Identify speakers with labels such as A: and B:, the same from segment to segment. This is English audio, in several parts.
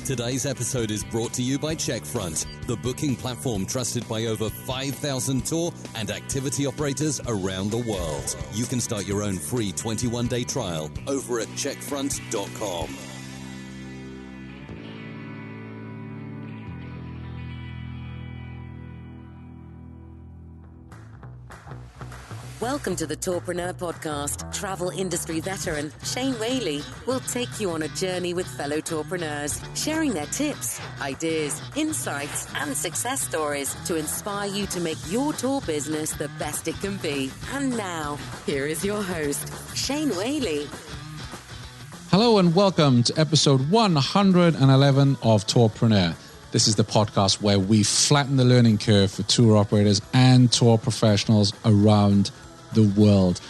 A: Today's episode is brought to you by Checkfront, the booking platform trusted by over 5,000 tour and activity operators around the world. You can start your own free 21-day trial over at checkfront.com.
B: Welcome to the Tourpreneur Podcast. Travel industry veteran Shane Whaley will take you on a journey with fellow tourpreneurs, sharing their tips, ideas, insights, and success stories to inspire you to make your tour business the best it can be. And now, here is your host, Shane Whaley.
C: Hello and welcome to episode 111 of Tourpreneur. This is the podcast where we flatten the learning curve for tour operators and tour professionals around the world.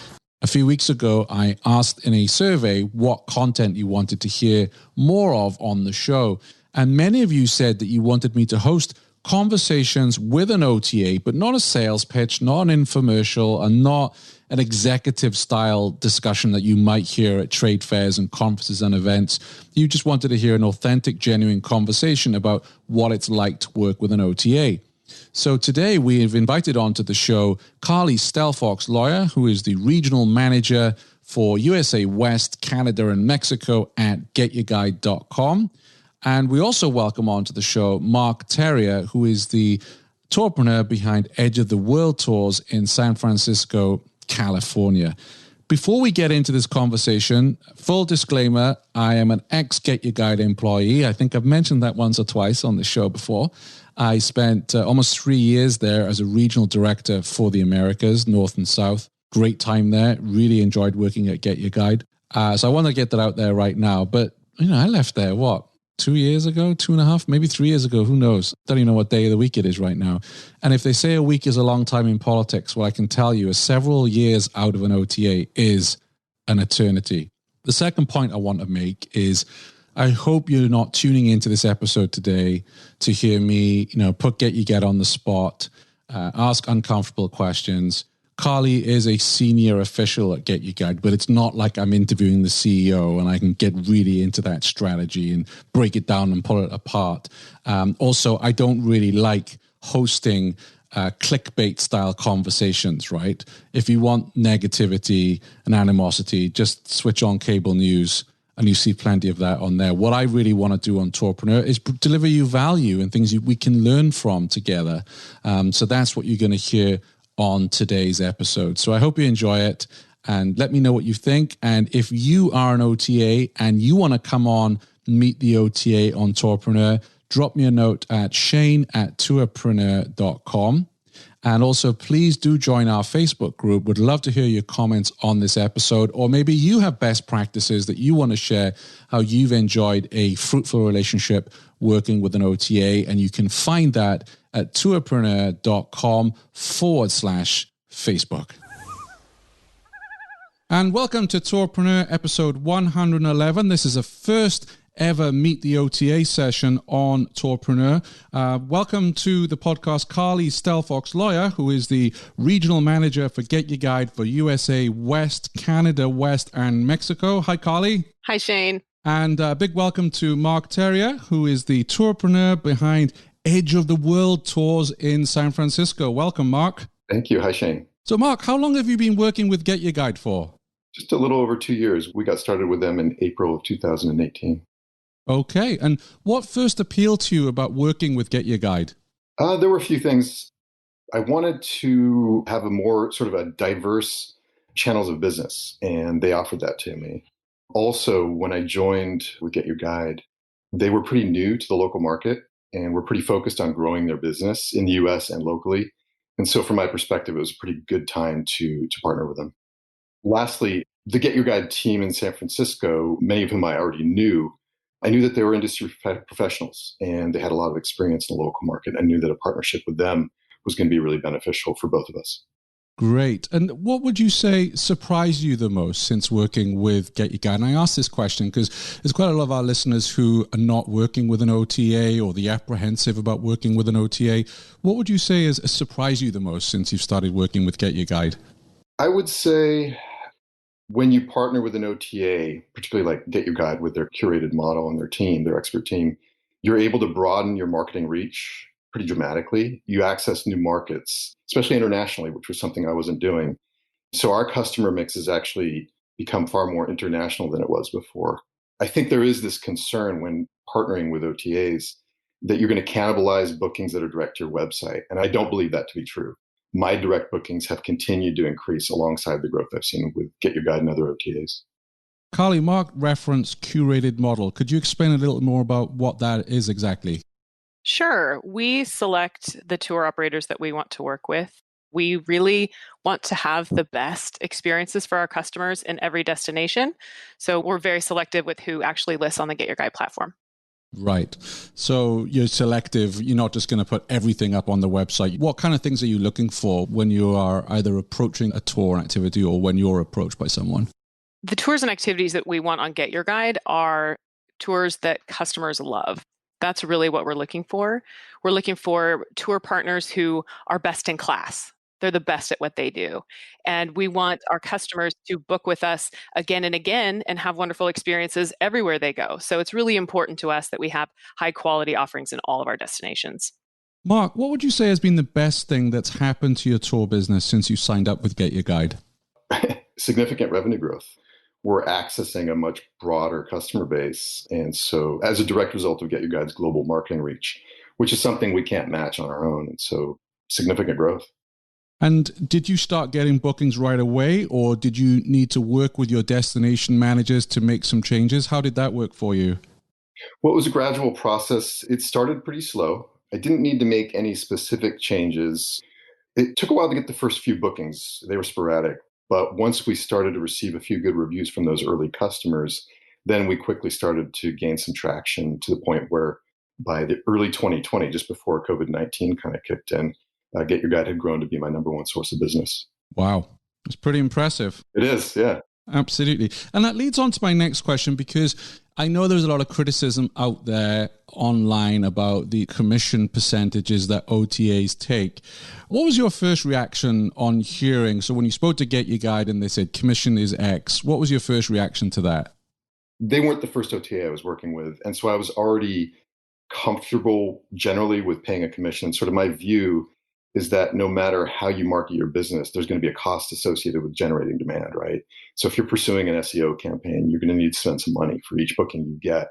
C: A few weeks ago, I asked in a survey what content you wanted to hear more of on the show. And many of you said that you wanted me to host conversations with an OTA, but not a sales pitch, not an infomercial, and not an executive style discussion that you might hear at trade fairs and conferences and events. You just wanted to hear an authentic, genuine conversation about what it's like to work with an OTA. So today we have invited onto the show Carlee Stelfox Lawyer, who is the regional manager for USA West, Canada, and Mexico at GetYourGuide.com. And we also welcome onto the show Marc Terrier, who is the tourpreneur behind Edge of the World Tours in San Francisco, California. Before we get into this conversation, full disclaimer, I am an ex-Get Your Guide employee. I think I've mentioned that once or twice on the show before. I spent almost 3 years there as a regional director for the Americas, North and South. Great time there. Really enjoyed working at Get Your Guide. So I want to get that out there right now. But, I left there, 2 years ago, 2.5, maybe 3 years ago, who knows? Don't even know what day of the week it is right now. And if they say a week is a long time in politics, what I can tell you is several years out of an OTA is an eternity. The second point I want to make is I hope you're not tuning into this episode today to hear me, put Get You Get on the spot, ask uncomfortable questions. Carlee is a senior official at Get Your Guide, but it's not like I'm interviewing the CEO and I can get really into that strategy and break it down and pull it apart. Also, I don't really like hosting clickbait style conversations, right? If you want negativity and animosity, just switch on cable news and you see plenty of that on there. What I really want to do on Tourpreneur is deliver you value and things we can learn from together. So that's what you're going to hear on today's episode. So I hope you enjoy it and let me know what you think. And if you are an OTA and you want to come on and meet the OTA on Tourpreneur, drop me a note at shane@tourpreneur.com. And also, please do join our Facebook group. Would love to hear your comments on this episode, or maybe you have best practices that you want to share, how you've enjoyed a fruitful relationship working with an OTA, and you can find that at tourpreneur.com/Facebook. And welcome to Tourpreneur episode 111. This is a first ever Meet the OTA session on Tourpreneur. Welcome to the podcast, Carlee Stelfox Lawyer, who is the regional manager for Get Your Guide for USA West, Canada West, and Mexico. Hi, Carlee.
D: Hi, Shane.
C: And a big welcome to Marc Terrier, who is the tourpreneur behind Edge of the World Tours in San Francisco. Welcome, Marc.
E: Thank you. Hi, Shane.
C: So, Marc, how long have you been working with Get Your Guide for?
E: Just a little over 2 years. We got started with them in April of 2018.
C: Okay. And what first appealed to you about working with Get Your Guide?
E: There were a few things. I wanted to have a more sort of a diverse channels of business, and they offered that to me. Also, when I joined with Get Your Guide, they were pretty new to the local market and were pretty focused on growing their business in the US and locally. And so from my perspective, it was a pretty good time to partner with them. Lastly, the Get Your Guide team in San Francisco, many of whom I already knew, I knew that they were industry professionals and they had a lot of experience in the local market. I knew that a partnership with them was going to be really beneficial for both of us.
C: Great. And what would you say surprised you the most since working with Get Your Guide? And I ask this question because there's quite a lot of our listeners who are not working with an OTA or the apprehensive about working with an OTA. What would you say has surprised you the most since you've started working with Get Your Guide?
E: I would say when you partner with an OTA, particularly like Get Your Guide with their curated model and their team, their expert team, you're able to broaden your marketing reach pretty dramatically. You access new markets, especially internationally, which was something I wasn't doing. So our customer mix has actually become far more international than it was before. I think there is this concern when partnering with OTAs that you're going to cannibalize bookings that are direct to your website. And I don't believe that to be true. My direct bookings have continued to increase alongside the growth I've seen with Get Your Guide and other OTAs.
C: Carlee, Marc referenced curated model. Could you explain a little more about what that is exactly?
D: Sure. We select the tour operators that we want to work with. We really want to have the best experiences for our customers in every destination. So we're very selective with who actually lists on the Get Your Guide platform.
C: Right. So you're selective. You're not just going to put everything up on the website. What kind of things are you looking for when you are either approaching a tour activity or when you're approached by someone?
D: The tours and activities that we want on Get Your Guide are tours that customers love. That's really what we're looking for. We're looking for tour partners who are best in class. They're the best at what they do. And we want our customers to book with us again and again and have wonderful experiences everywhere they go. So it's really important to us that we have high quality offerings in all of our destinations.
C: Marc, what would you say has been the best thing that's happened to your tour business since you signed up with Get Your Guide?
E: Significant revenue growth. We're accessing a much broader customer base. And so as a direct result of Get Your Guide's global marketing reach, which is something we can't match on our own. And so significant growth.
C: And did you start getting bookings right away, or did you need to work with your destination managers to make some changes? How did that work for you?
E: Well, it was a gradual process. It started pretty slow. I didn't need to make any specific changes. It took a while to get the first few bookings. They were sporadic. But once we started to receive a few good reviews from those early customers, then we quickly started to gain some traction to the point where by the early 2020, just before COVID-19 kind of kicked in, Get Your Guide had grown to be my number one source of business.
C: Wow. It's pretty impressive.
E: It is, yeah.
C: Absolutely. And that leads on to my next question, because I know there's a lot of criticism out there online about the commission percentages that OTAs take. What was your first reaction on hearing? So when you spoke to Get Your Guide and they said commission is X, what was your first reaction to that?
E: They weren't the first OTA I was working with. And so I was already comfortable generally with paying a commission. Sort of my view is that no matter how you market your business, there's going to be a cost associated with generating demand, right? So if you're pursuing an SEO campaign, you're going to need to spend some money for each booking you get.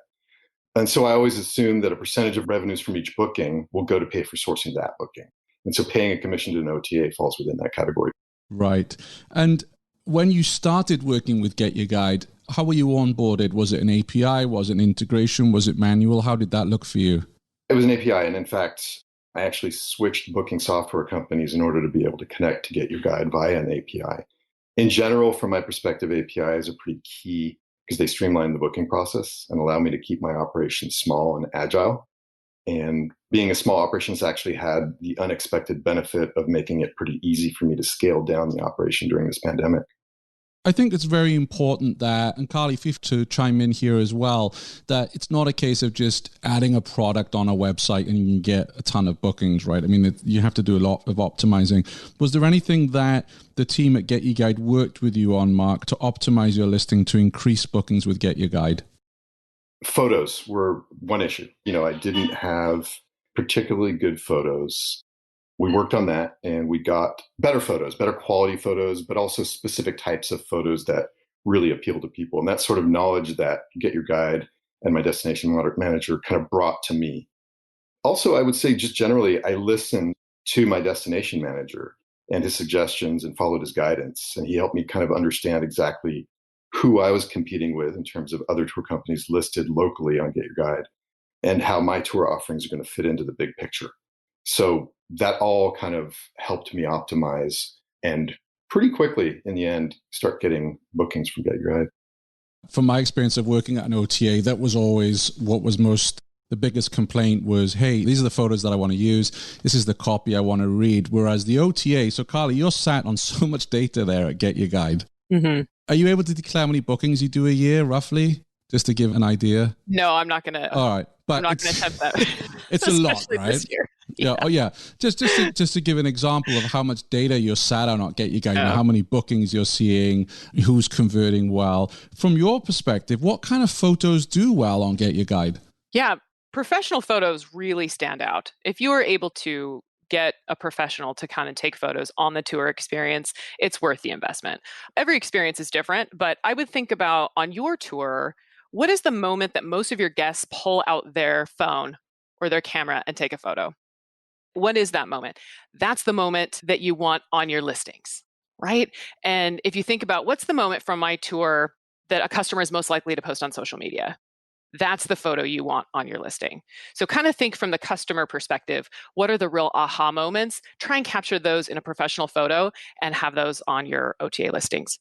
E: And so I always assume that a percentage of revenues from each booking will go to pay for sourcing that booking. And so paying a commission to an OTA falls within that category.
C: Right. And when you started working with Get Your Guide, how were you onboarded? Was it an API? Was it an integration? Was it manual? How did that look for you?
E: It was an API. And in fact, I actually switched booking software companies in order to be able to connect to Get Your Guide via an API. In general, from my perspective, APIs are pretty key because they streamline the booking process and allow me to keep my operations small and agile. And being a small operation has actually had the unexpected benefit of making it pretty easy for me to scale down the operation during this pandemic.
C: I think it's very important that, and Carlee, feel free to chime in here as well, that it's not a case of just adding a product on a website and you can get a ton of bookings, right? I mean, you have to do a lot of optimizing. Was there anything that the team at Get Your Guide worked with you on, Marc, to optimize your listing to increase bookings with Get Your Guide?
E: Photos were one issue. I didn't have particularly good photos. We worked on that and we got better photos, better quality photos, but also specific types of photos that really appeal to people. And that sort of knowledge that Get Your Guide and my destination manager kind of brought to me. Also, I would say just generally, I listened to my destination manager and his suggestions and followed his guidance. And he helped me kind of understand exactly who I was competing with in terms of other tour companies listed locally on Get Your Guide and how my tour offerings are going to fit into the big picture. So that all kind of helped me optimize and pretty quickly in the end start getting bookings from Get Your Guide.
C: From my experience of working at an OTA, that was always what was the biggest complaint was, hey, these are the photos that I want to use. This is the copy I want to read. Whereas the OTA, so Carlee, you're sat on so much data there at Get Your Guide. Mm-hmm. Are you able to declare how many bookings you do a year, roughly, just to give an idea?
D: No, I'm not going to.
C: All right. But
D: I'm not going to attempt that.
C: It's a lot, right? This year. Yeah. Oh, yeah. Just to give an example of how much data you're sat on at Get Your Guide, how many bookings you're seeing, who's converting well. From your perspective, what kind of photos do well on Get Your Guide?
D: Yeah, Professional photos really stand out. If you are able to get a professional to kind of take photos on the tour experience, it's worth the investment. Every experience is different, but I would think about on your tour, what is the moment that most of your guests pull out their phone or their camera and take a photo? What is that moment? That's the moment that you want on your listings, right? And if you think about what's the moment from my tour that a customer is most likely to post on social media, that's the photo you want on your listing. So kind of think from the customer perspective, what are the real aha moments? Try and capture those in a professional photo and have those on your OTA listings.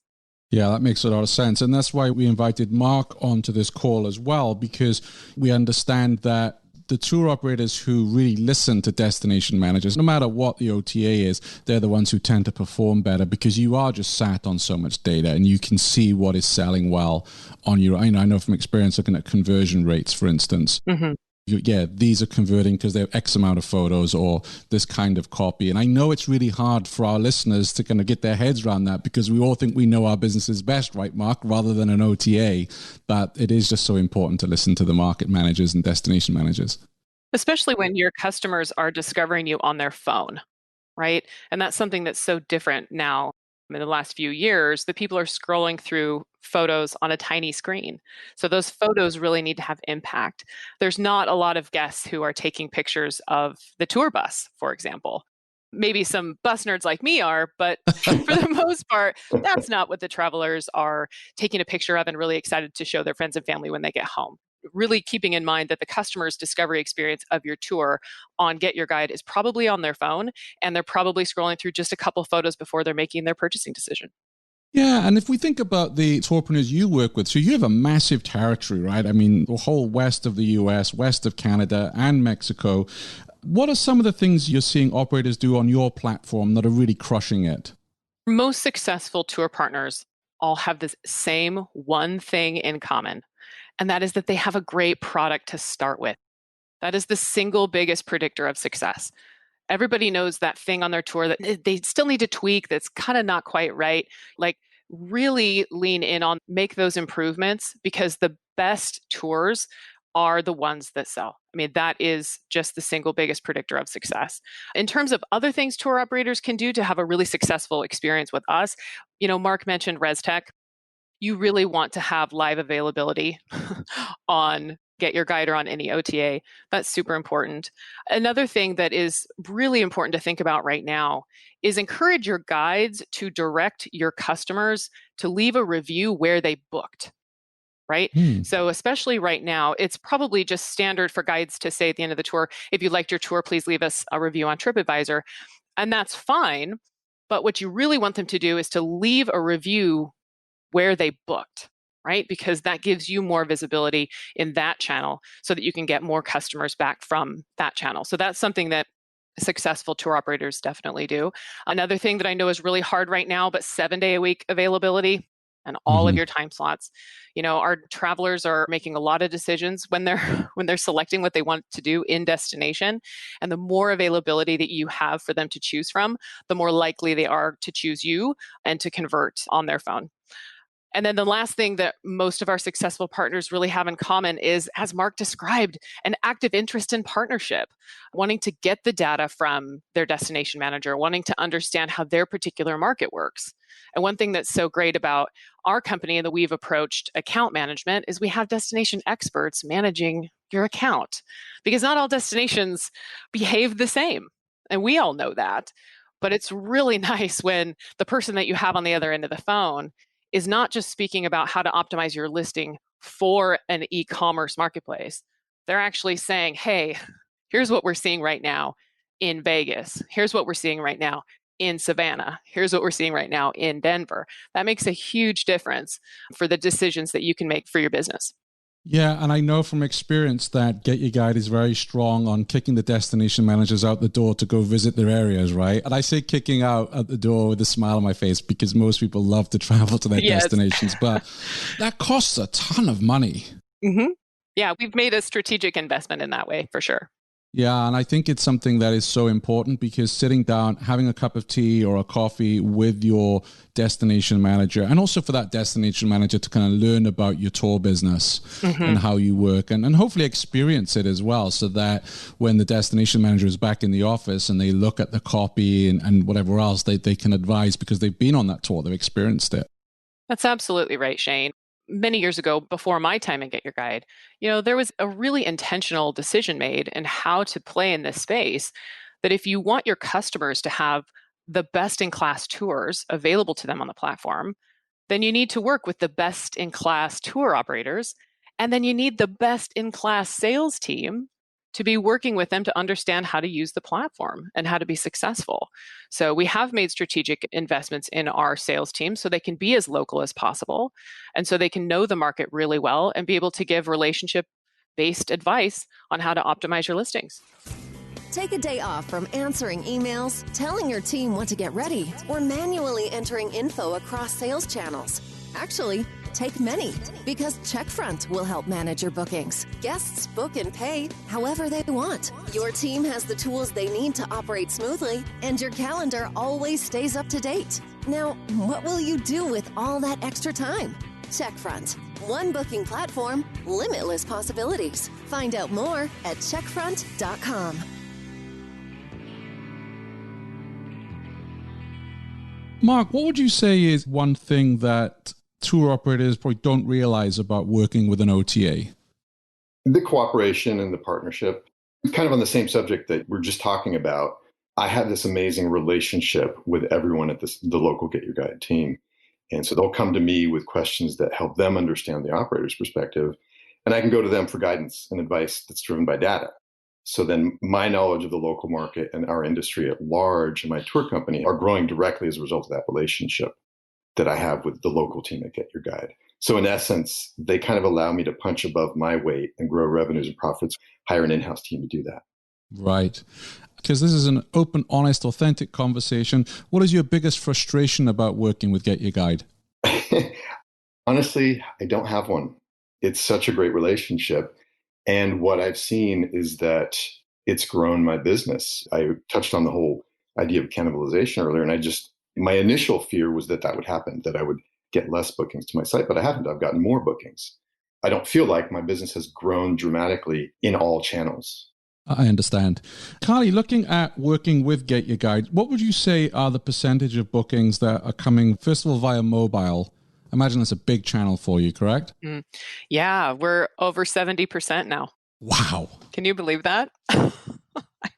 C: Yeah, that makes a lot of sense. And that's why we invited Marc onto this call as well, because we understand that the tour operators who really listen to destination managers, no matter what the OTA is, they're the ones who tend to perform better because you are just sat on so much data and you can see what is selling well on your, I know from experience looking at conversion rates, for instance. Mm-hmm. Yeah, these are converting because they have X amount of photos or this kind of copy. And I know it's really hard for our listeners to kind of get their heads around that because we all think we know our businesses best, right, Marc, rather than an OTA. But it is just so important to listen to the market managers and destination managers.
D: Especially when your customers are discovering you on their phone, right? And that's something that's so different now. In the last few years, the people are scrolling through photos on a tiny screen. So those photos really need to have impact. There's not a lot of guests who are taking pictures of the tour bus, for example. Maybe some bus nerds like me are, but for the most part, that's not what the travelers are taking a picture of and really excited to show their friends and family when they get home. Really keeping in mind that the customer's discovery experience of your tour on Get Your Guide is probably on their phone, and they're probably scrolling through just a couple photos before they're making their purchasing decision.
C: Yeah, and if we think about the tourpreneurs you work with, so you have a massive territory, right? I mean, the whole west of the US, west of Canada, and Mexico. What are some of the things you're seeing operators do on your platform that are really crushing it?
D: Most successful tour partners all have this same one thing in common, and that is that they have a great product to start with. That is the single biggest predictor of success. Everybody knows that thing on their tour that they still need to tweak that's kind of not quite right. Like, really lean in on, make those improvements, because the best tours are the ones that sell. I mean, that is just the single biggest predictor of success. In terms of other things tour operators can do to have a really successful experience with us, Marc mentioned ResTech. You really want to have live availability on Get Your Guide or on any OTA. That's super important. Another thing that is really important to think about right now is encourage your guides to direct your customers to leave a review where they booked, right? So especially right now, it's probably just standard for guides to say at the end of the tour, if you liked your tour, please leave us a review on TripAdvisor. And that's fine. But what you really want them to do is to leave a review where they booked, right? Because that gives you more visibility in that channel so that you can get more customers back from that channel. So that's something that successful tour operators definitely do. Another thing that I know is really hard right now, but 7-day-a-week availability and all of your time slots. Our travelers are making a lot of decisions when they're selecting what they want to do in destination. And the more availability that you have for them to choose from, the more likely they are to choose you and to convert on their phone. And then the last thing that most of our successful partners really have in common is, as Marc described, an active interest in partnership, wanting to get the data from their destination manager, wanting to understand how their particular market works. And one thing that's so great about our company and that we've approached account management is we have destination experts managing your account, because not all destinations behave the same. And we all know that. But it's really nice when the person that you have on the other end of the phone is not just speaking about how to optimize your listing for an e-commerce marketplace. They're actually saying, hey, here's what we're seeing right now in Vegas. Here's what we're seeing right now in Savannah. Here's what we're seeing right now in Denver. That makes a huge difference for the decisions that you can make for your business.
C: Yeah, and I know from experience that Get Your Guide is very strong on kicking the destination managers out the door to go visit their areas, right? And I say kicking out at the door with a smile on my face because most people love to travel to their destinations, but that costs a ton of money.
D: Mm-hmm. Yeah, we've made a strategic investment in that way, for sure.
C: Yeah, and I think it's something that is so important because sitting down, having a cup of tea or a coffee with your destination manager, and also for that destination manager to kind of learn about your tour business and how you work and hopefully experience it as well, so that when the destination manager is back in the office and they look at the copy and whatever else, they can advise because they've been on that tour, they've experienced it.
D: That's absolutely right, Shane. Many years ago, before my time at Get Your Guide, there was a really intentional decision made in how to play in this space, that if you want your customers to have the best in class tours available to them on the platform, then you need to work with the best in class tour operators. And then you need the best in class sales team to be working with them to understand how to use the platform and how to be successful. So we have made strategic investments in our sales team so they can be as local as possible. And so they can know the market really well and be able to give relationship-based advice on how to optimize your listings.
F: Take a day off from answering emails, telling your team what to get ready, or manually entering info across sales channels. Actually, take many, because Checkfront will help manage your bookings. Guests book and pay however they want. Your team has the tools they need to operate smoothly, and your calendar always stays up to date. Now, what will you do with all that extra time? Checkfront. One booking platform, limitless possibilities. Find out more at checkfront.com.
C: Marc, what would you say is one thing that tour operators probably don't realize about working with an OTA?
E: The cooperation and the partnership. Kind of on the same subject that we're just talking about, I have this amazing relationship with everyone at the local Get Your Guide team. And so they'll come to me with questions that help them understand the operator's perspective. And I can go to them for guidance and advice that's driven by data. So then my knowledge of the local market and our industry at large and my tour company are growing directly as a result of that relationship that I have with the local team at Get Your Guide. So in essence, they kind of allow me to punch above my weight and grow revenues and profits, hire an in-house team to do that.
C: Right. Because this is an open, honest, authentic conversation. What is your biggest frustration about working with Get Your Guide?
E: Honestly, I don't have one. It's such a great relationship. And what I've seen is that it's grown my business. I touched on the whole idea of cannibalization earlier, and my initial fear was that would happen, that I would get less bookings to my site, but I haven't. I've gotten more bookings. I don't feel like my business has grown dramatically in all channels.
C: I understand. Carlee, looking at working with Get Your Guide, what would you say are the percentage of bookings that are coming, first of all, via mobile? I imagine that's a big channel for you, correct?
D: Yeah, we're over 70% now.
C: Wow.
D: Can you believe that? I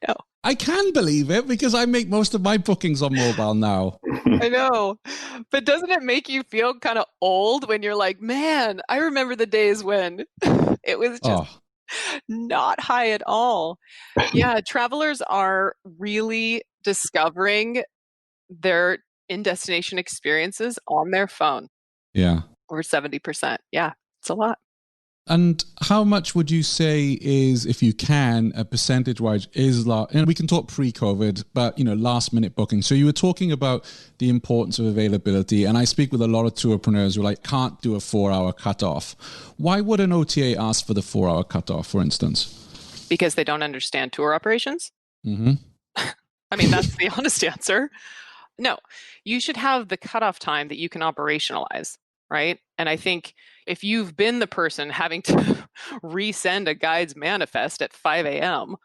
D: know.
C: I can believe it because I make most of my bookings on mobile now.
D: I know. But doesn't it make you feel kind of old when you're like, man, I remember the days when it was just not high at all. Yeah, travelers are really discovering their in-destination experiences on their phone.
C: Yeah.
D: Over 70%. Yeah, it's a lot.
C: And how much would you say is, if you can, a percentage-wise, and we can talk pre-COVID, but, last-minute booking. So you were talking about the importance of availability, and I speak with a lot of tourpreneurs who can't do a 4-hour cutoff. Why would an OTA ask for the 4-hour cutoff, for instance?
D: Because they don't understand tour operations?
C: Mm-hmm.
D: I mean, that's the honest answer. No, you should have the cutoff time that you can operationalize, right? And I think if you've been the person having to resend a guide's manifest at 5 a.m.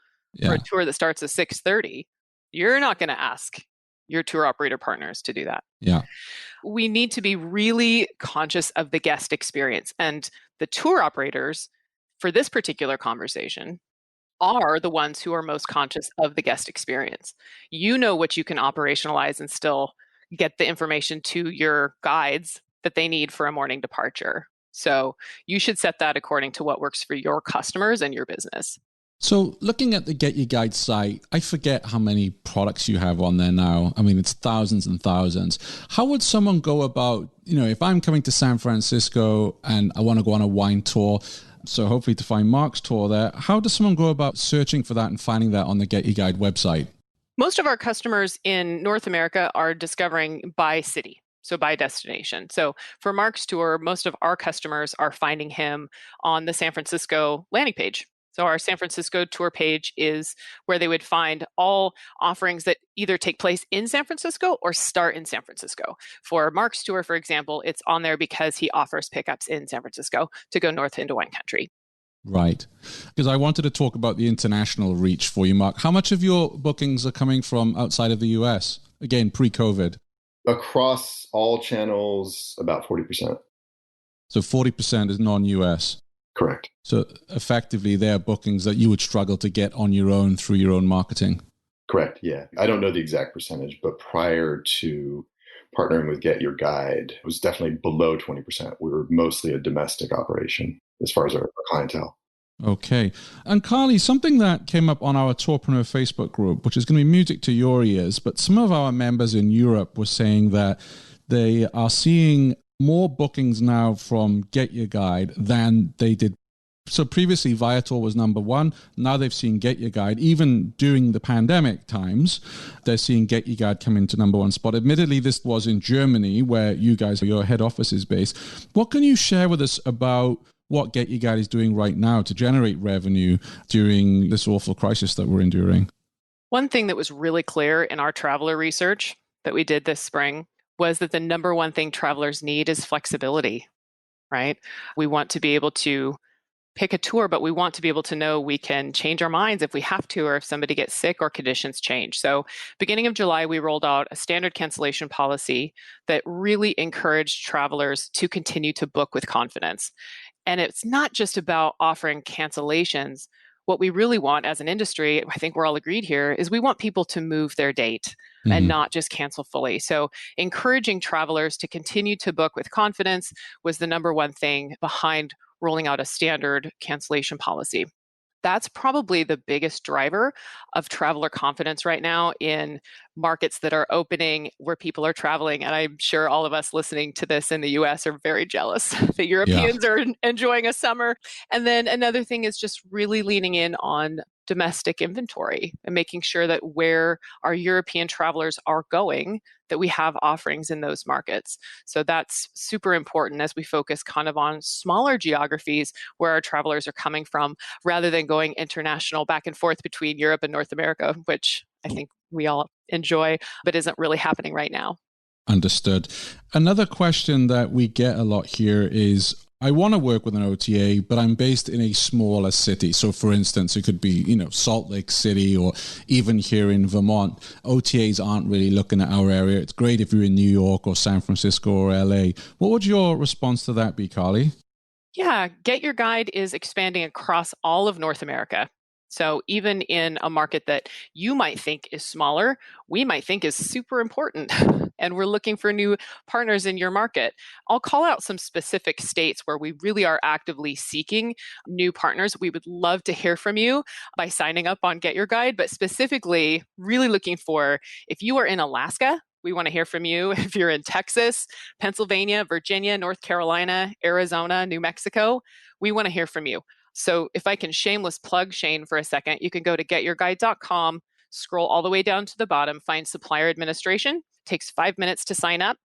D: for a tour that starts at 6:30, you're not going to ask your tour operator partners to do that.
C: Yeah.
D: We need to be really conscious of the guest experience. And the tour operators, for this particular conversation, are the ones who are most conscious of the guest experience. You know what you can operationalize and still get the information to your guides that they need for a morning departure. So you should set that according to what works for your customers and your business.
C: So looking at the Get Your Guide site, I forget how many products you have on there now. I mean, it's thousands and thousands. How would someone go about, if I'm coming to San Francisco and I want to go on a wine tour, so hopefully to find Marc's tour there, how does someone go about searching for that and finding that on the Get Your Guide website?
D: Most of our customers in North America are discovering by city. So by destination. So for Marc's tour, most of our customers are finding him on the San Francisco landing page. So our San Francisco tour page is where they would find all offerings that either take place in San Francisco or start in San Francisco. For Marc's tour, for example, it's on there because he offers pickups in San Francisco to go north into wine country.
C: Right. Because I wanted to talk about the international reach for you, Marc. How much of your bookings are coming from outside of the US? Again, pre-COVID.
E: Across all channels, about 40%.
C: So 40% is non-US.
E: Correct.
C: So effectively, they're bookings that you would struggle to get on your own through your own marketing.
E: Correct. Yeah. I don't know the exact percentage, but prior to partnering with Get Your Guide, it was definitely below 20%. We were mostly a domestic operation as far as our clientele.
C: Okay. And Carlee, something that came up on our Tourpreneur Facebook group, which is going to be music to your ears, but some of our members in Europe were saying that they are seeing more bookings now from Get Your Guide than they did. So previously Viator was number one. Now they've seen Get Your Guide. Even during the pandemic times, they're seeing Get Your Guide come into number one spot. Admittedly, this was in Germany where your head office is based. What can you share with us about what Get Your Guide is doing right now to generate revenue during this awful crisis that we're enduring?
D: One thing that was really clear in our traveler research that we did this spring was that the number one thing travelers need is flexibility, right? We want to be able to pick a tour, but we want to be able to know we can change our minds if we have to, or if somebody gets sick or conditions change. So beginning of July, we rolled out a standard cancellation policy that really encouraged travelers to continue to book with confidence. And it's not just about offering cancellations. What we really want as an industry, I think we're all agreed here, is we want people to move their date and not just cancel fully. So encouraging travelers to continue to book with confidence was the number one thing behind rolling out a standard cancellation policy. That's probably the biggest driver of traveler confidence right now in markets that are opening where people are traveling. And I'm sure all of us listening to this in the US are very jealous that Europeans are enjoying a summer. And then another thing is just really leaning in on domestic inventory and making sure that where our European travelers are going, that we have offerings in those markets. So that's super important as we focus kind of on smaller geographies where our travelers are coming from, rather than going international back and forth between Europe and North America, which I think we all enjoy, but isn't really happening right now.
C: Understood. Another question that we get a lot here is, I want to work with an OTA, but I'm based in a smaller city. So for instance, it could be, Salt Lake City, or even here in Vermont. OTAs aren't really looking at our area. It's great if you're in New York or San Francisco or LA. What would your response to that be, Carlee?
D: Yeah, Get Your Guide is expanding across all of North America. So even in a market that you might think is smaller, we might think is super important. And we're looking for new partners in your market. I'll call out some specific states where we really are actively seeking new partners. We would love to hear from you by signing up on Get Your Guide, but specifically really looking for, if you are in Alaska, we want to hear from you. If you're in Texas, Pennsylvania, Virginia, North Carolina, Arizona, New Mexico, we want to hear from you. So if I can shameless plug Shane for a second, you can go to getyourguide.com, scroll all the way down to the bottom, find supplier administration. It takes 5 minutes to sign up.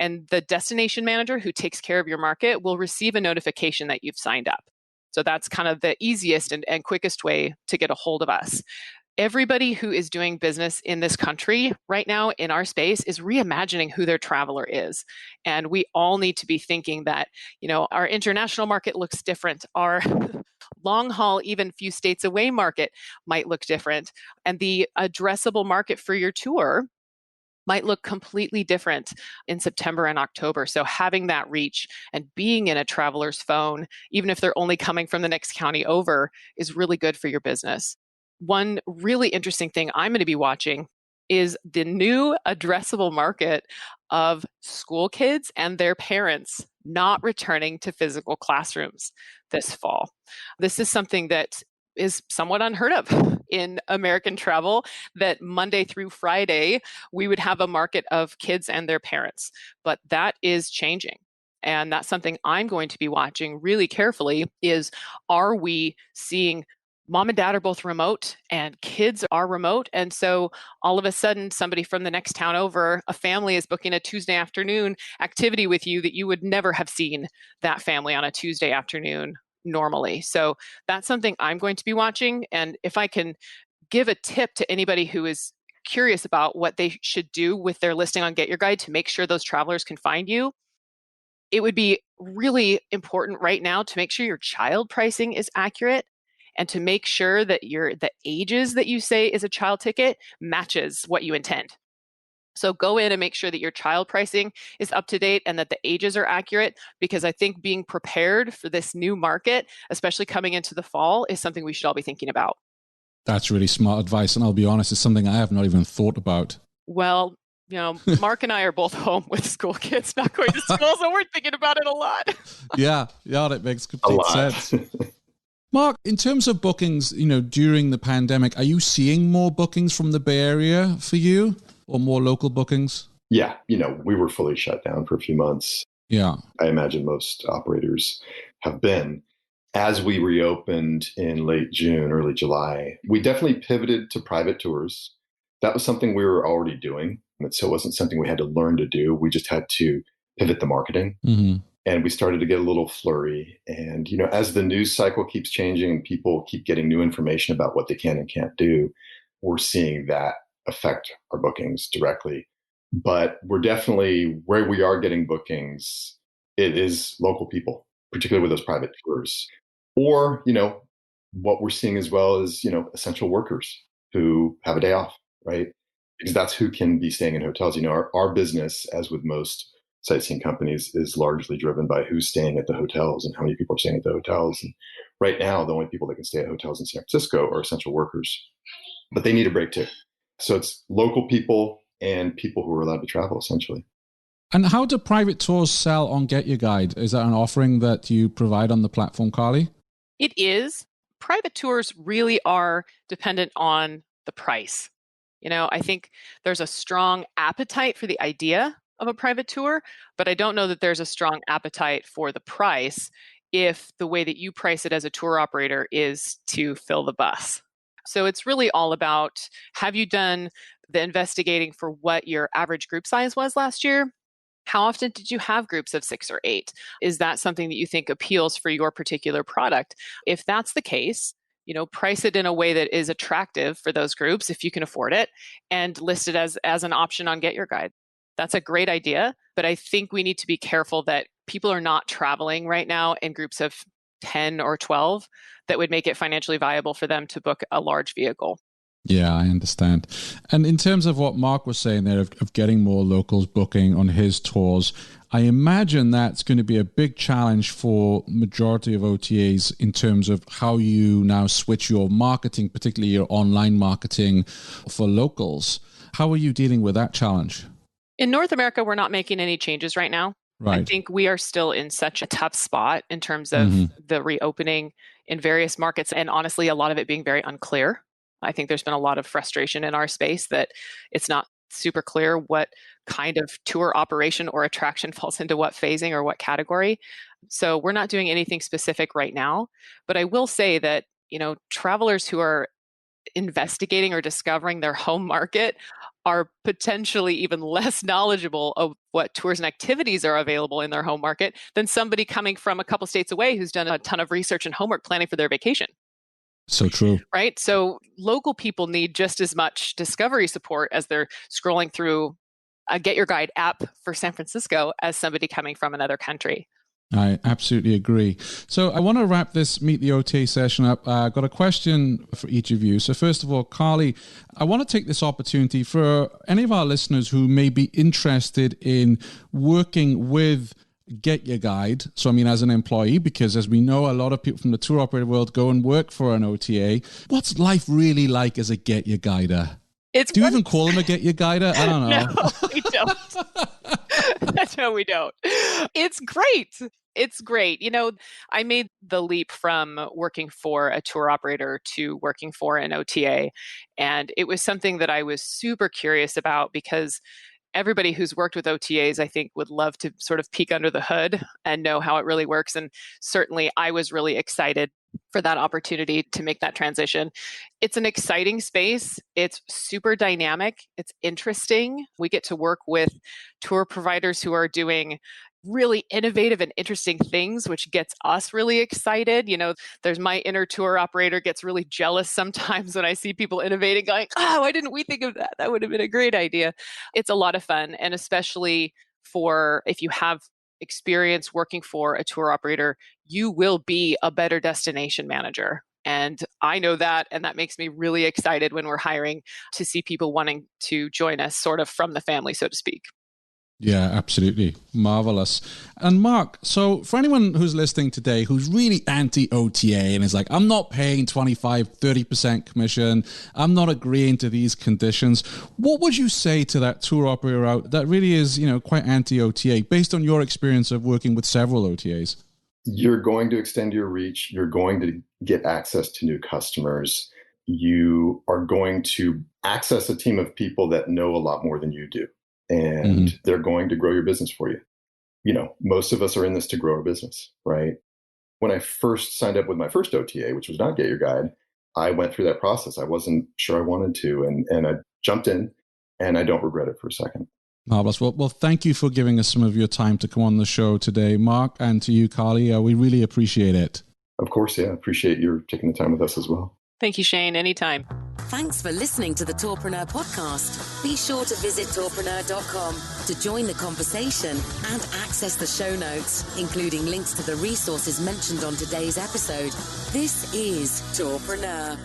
D: And the destination manager who takes care of your market will receive a notification that you've signed up. So that's kind of the easiest and quickest way to get a hold of us. Everybody who is doing business in this country right now in our space is reimagining who their traveler is. And we all need to be thinking that, our international market looks different. Our long haul, even few states away market might look different. And the addressable market for your tour might look completely different in September and October. So having that reach and being in a traveler's phone, even if they're only coming from the next county over, is really good for your business. One really interesting thing I'm going to be watching is the new addressable market of school kids and their parents not returning to physical classrooms this fall. This is something that is somewhat unheard of in American travel, that Monday through Friday, we would have a market of kids and their parents. But that is changing. And that's something I'm going to be watching really carefully is, are we seeing mom and dad are both remote and kids are remote? And so all of a sudden, somebody from the next town over, a family is booking a Tuesday afternoon activity with you that you would never have seen that family on a Tuesday afternoon normally. So that's something I'm going to be watching. And if I can give a tip to anybody who is curious about what they should do with their listing on Get Your Guide to make sure those travelers can find you, it would be really important right now to make sure your child pricing is accurate and to make sure that the ages that you say is a child ticket matches what you intend. So go in and make sure that your child pricing is up to date and that the ages are accurate, because I think being prepared for this new market, especially coming into the fall, is something we should all be thinking about.
C: That's really smart advice. And I'll be honest, it's something I have not even thought about.
D: Well, Mark and I are both home with school kids not going to school, so we're thinking about it a lot.
C: Yeah, that makes complete sense. Mark, in terms of bookings, during the pandemic, are you seeing more bookings from the Bay Area for you or more local bookings?
E: Yeah, we were fully shut down for a few months.
C: Yeah.
E: I imagine most operators have been. As we reopened in late June, early July, we definitely pivoted to private tours. That was something we were already doing. So it wasn't something we had to learn to do. We just had to pivot the marketing.
C: Mm-hmm.
E: And we started to get a little flurry. And, as the news cycle keeps changing and people keep getting new information about what they can and can't do, we're seeing that affect our bookings directly. But we're definitely, where we are getting bookings, it is local people, particularly with those private tours. Or, what we're seeing as well is, essential workers who have a day off, right? Because that's who can be staying in hotels. Our business, as with most sightseeing companies, is largely driven by who's staying at the hotels and how many people are staying at the hotels. And right now, the only people that can stay at hotels in San Francisco are essential workers, but they need a break too. So it's local people and people who are allowed to travel, essentially.
C: And how do private tours sell on Get Your Guide? Is that an offering that you provide on the platform, Carlee?
D: It is. Private tours really are dependent on the price. I think there's a strong appetite for the idea of a private tour, but I don't know that there's a strong appetite for the price if the way that you price it as a tour operator is to fill the bus. So it's really all about, have you done the investigating for what your average group size was last year? How often did you have groups of 6 or 8? Is that something that you think appeals for your particular product? If that's the case, price it in a way that is attractive for those groups if you can afford it, and list it as an option on Get Your Guide. That's a great idea, but I think we need to be careful that people are not traveling right now in groups of 10 or 12 that would make it financially viable for them to book a large vehicle.
C: Yeah, I understand. And in terms of what Mark was saying there of getting more locals booking on his tours, I imagine that's going to be a big challenge for majority of OTAs in terms of how you now switch your marketing, particularly your online marketing for locals. How are you dealing with that challenge?
D: In North America, we're not making any changes right now. Right. I think we are still in such a tough spot in terms of the reopening in various markets, and honestly, a lot of it being very unclear. I think there's been a lot of frustration in our space that it's not super clear what kind of tour operation or attraction falls into what phasing or what category. So we're not doing anything specific right now. But I will say that, travelers who are investigating or discovering their home market are potentially even less knowledgeable of what tours and activities are available in their home market than somebody coming from a couple states away who's done a ton of research and homework planning for their vacation.
C: So true.
D: Right? So local people need just as much discovery support as they're scrolling through a Get Your Guide app for San Francisco as somebody coming from another country.
C: I absolutely agree. So I want to wrap this Meet the OTA session up. I've got a question for each of you. So first of all, Carlee, I want to take this opportunity for any of our listeners who may be interested in working with Get Your Guide. So, as an employee, because as we know, a lot of people from the tour operator world go and work for an OTA. What's life really like as a Get Your Guider? Do you even call them a Get Your Guider? I don't know.
D: No, we don't. No, we don't. It's great. It's great. I made the leap from working for a tour operator to working for an OTA. And it was something that I was super curious about because everybody who's worked with OTAs, I think, would love to sort of peek under the hood and know how it really works. And certainly I was really excited for that opportunity to make that transition. It's an exciting space. It's super dynamic. It's interesting. We get to work with tour providers who are doing really innovative and interesting things, which gets us really excited. There's my inner tour operator gets really jealous sometimes when I see people innovating, going, oh, why didn't we think of that? That would have been a great idea. It's a lot of fun. And especially for if you have experience working for a tour operator, you will be a better destination manager. And I know that, and that makes me really excited when we're hiring to see people wanting to join us sort of from the family, so to speak.
C: Yeah, absolutely. Marvelous. And Marc, so for anyone who's listening today who's really anti-OTA and is like, I'm not paying 25, 30% commission, I'm not agreeing to these conditions, what would you say to that tour operator out that really is, quite anti-OTA based on your experience of working with several OTAs?
E: You're going to extend your reach. You're going to get access to new customers. You are going to access a team of people that know a lot more than you do. And they're going to grow your business for you. Most of us are in this to grow our business, right? When I first signed up with my first OTA, which was not Get Your Guide, I went through that process. I wasn't sure I wanted to, and I jumped in, and I don't regret it for a second.
C: Marvelous. Well, thank you for giving us some of your time to come on the show today, Marc, and to you, Carlee. We really appreciate it.
E: Of course, yeah. I appreciate you taking the time with us as well.
D: Thank you, Shane. Anytime.
B: Thanks for listening to the Tourpreneur podcast. Be sure to visit tourpreneur.com to join the conversation and access the show notes, including links to the resources mentioned on today's episode. This is Tourpreneur.